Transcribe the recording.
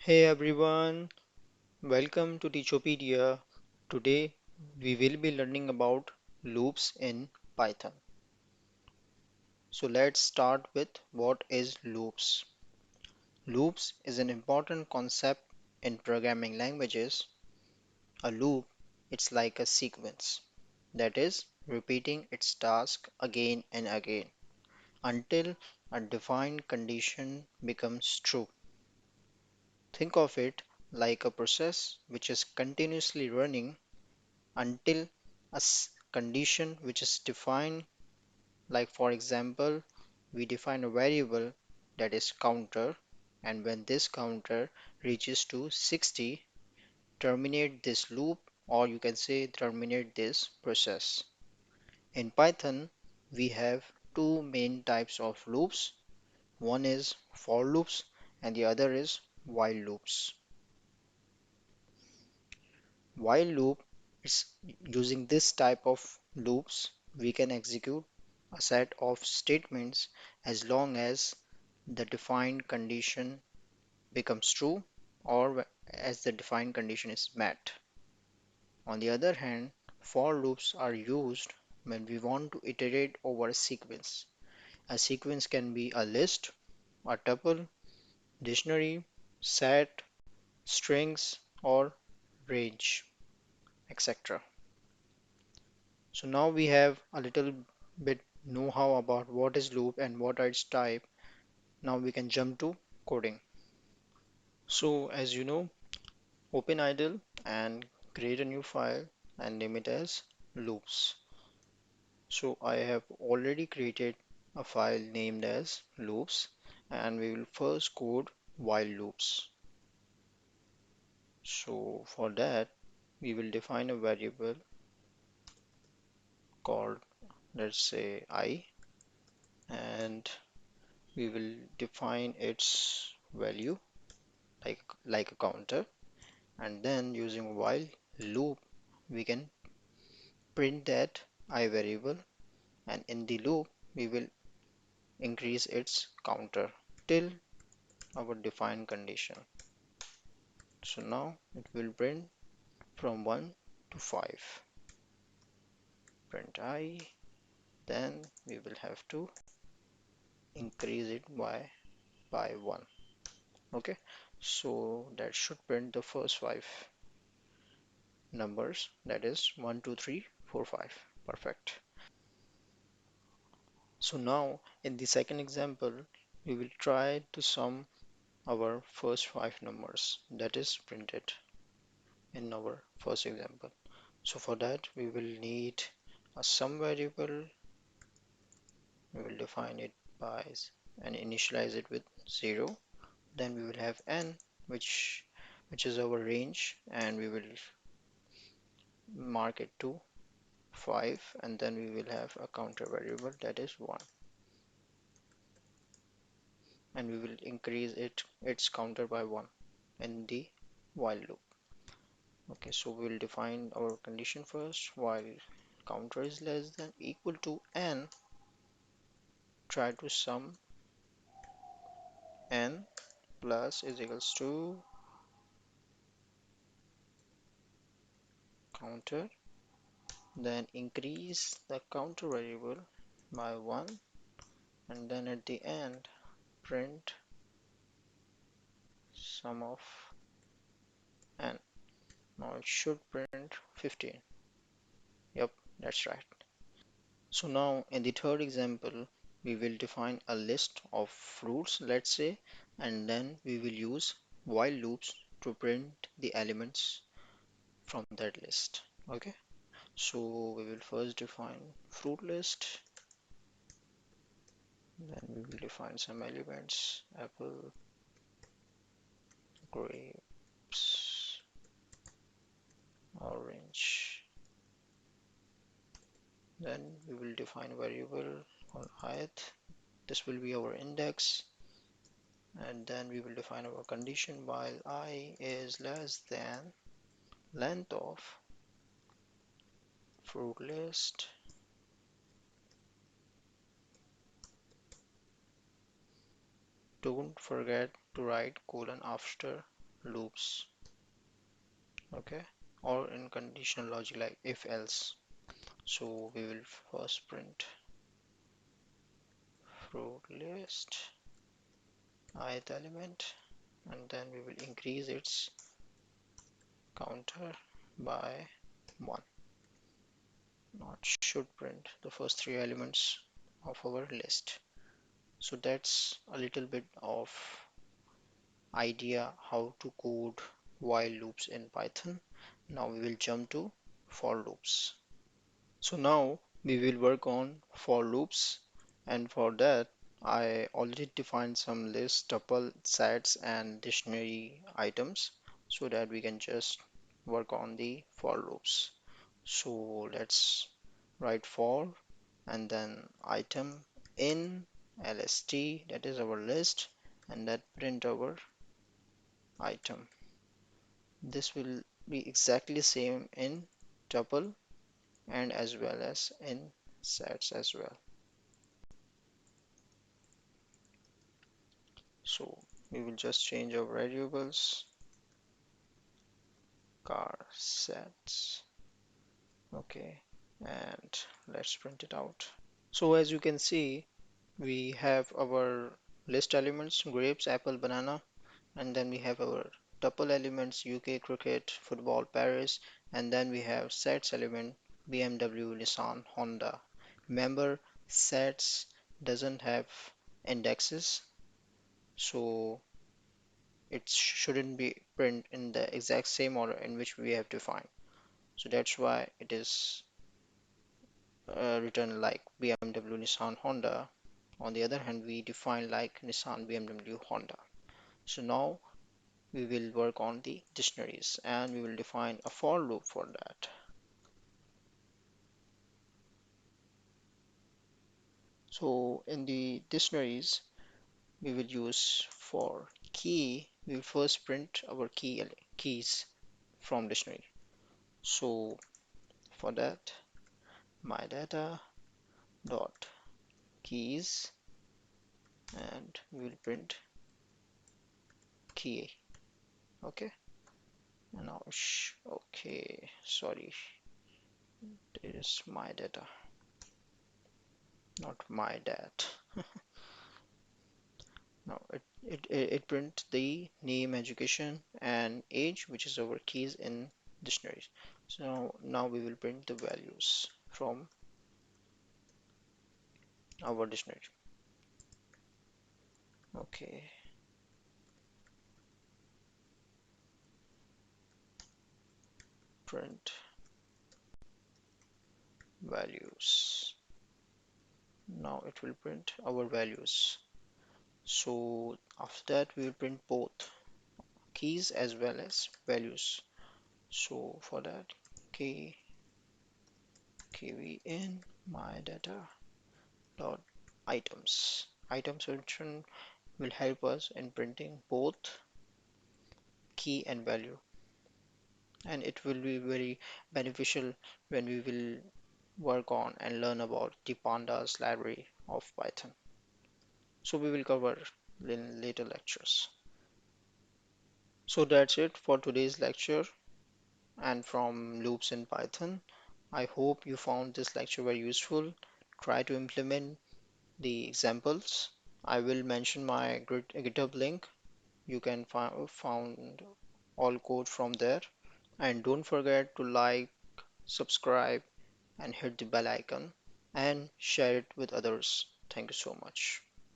Hey everyone, welcome to Teachopedia. Today we will be learning about loops in Python. So let's start with what is loops. Loops is an important concept in programming languages. A loop, it's like a sequence that is repeating its task again and again until a defined condition becomes true. Think of it like a process which is continuously running until a condition which is defined, like for example we define a variable that is counter, and when this counter reaches to 60, terminate this loop, or you can say terminate this process. In Python we have two main types of loops. One is for loops and the other is while loops. While loop is using this type of loops, we can execute a set of statements as long as the defined condition becomes true or as the defined condition is met. On the other hand, for loops are used when we want to iterate over a sequence. A sequence can be a list, a tuple, dictionary, set, strings, or range, etc. So now we have a little bit know-how about what is loop and what are its type. Now we can jump to coding. So as you know, open idle and create a new file and name it as loops. So I have already created a file named as loops, and we will first code while loops. So for that we will define a variable called, let's say, I, and we will define its value like a counter, and then using while loop we can print that I variable, and in the loop we will increase its counter till our defined condition. So now it will print from 1 to 5. Print I, then we will have to increase it by 1. Okay, so that should print the first 5 numbers, that is 1 2 3 4 5. Perfect. So now in the second example we will try to sum our first 5 numbers that is printed in our first example. So for that we will need a sum variable. We will define it by and initialize it with 0. Then we will have n, which is our range, and we will mark it to 5, and then we will have a counter variable that is 1, and we will increase its counter by 1 in the while loop. Okay, so we will define our condition first. While counter is less than equal to n, try to sum n plus is equals to counter, then increase the counter variable by 1, and then at the end print sum of n. Now it should print 15. Yep, that's right. So now in the third example we will define a list of fruits, let's say, and then we will use while loops to print the elements from that list. Okay, so we will first define fruit list, then we will define some elements: apple, grapes, orange. Then we will define a variable on ith. This will be our index, and then we will define our condition while I is less than length of fruit list. Don't forget to write colon after loops, okay, or in conditional logic like if else. So we will first print fruit list ith element, and then we will increase its counter by 1. Not should print the first 3 elements of our list. So that's a little bit of idea how to code while loops in Python. Now we will jump to for loops. So now we will work on for loops, and for that I already defined some list, tuple, sets and dictionary items so that we can just work on the for loops. So let's write for and then item in lst, that is our list, and that print our item. This will be exactly same in tuple and as well as in sets as well. So we will just change our variables car sets, okay, and let's print it out. So as you can see, we have our list elements grapes, apple, banana, and then we have our tuple elements UK, cricket, football, Paris, and then we have sets element BMW, Nissan, Honda. Remember, sets doesn't have indexes, so it shouldn't be print in the exact same order in which we have defined. So that's why it is written like BMW, Nissan, Honda. On the other hand, we define like Nissan, BMW, Honda. So now we will work on the dictionaries and we will define a for loop for that. So in the dictionaries, we will use for key, we will first print our keys from dictionary. So for that, my data dot keys, and we will print key, okay. And now okay, sorry, it is my data, not my dat. Now it print the name, education and age, which is our keys in dictionaries. So now we will print the values from our dictionary. Okay, print values. Now it will print our values. So after that we will print both keys as well as values. So for that, key kv in my data dot items. Items function will help us in printing both key and value, and it will be very beneficial when we will work on and learn about the pandas library of Python. So we will cover in later lectures. So that's it for today's lecture and from loops in Python. I hope you found this lecture very useful. Try to implement the examples. I will mention my GitHub link. You can found all code from there. And don't forget to like, subscribe, and hit the bell icon and share it with others. Thank you so much.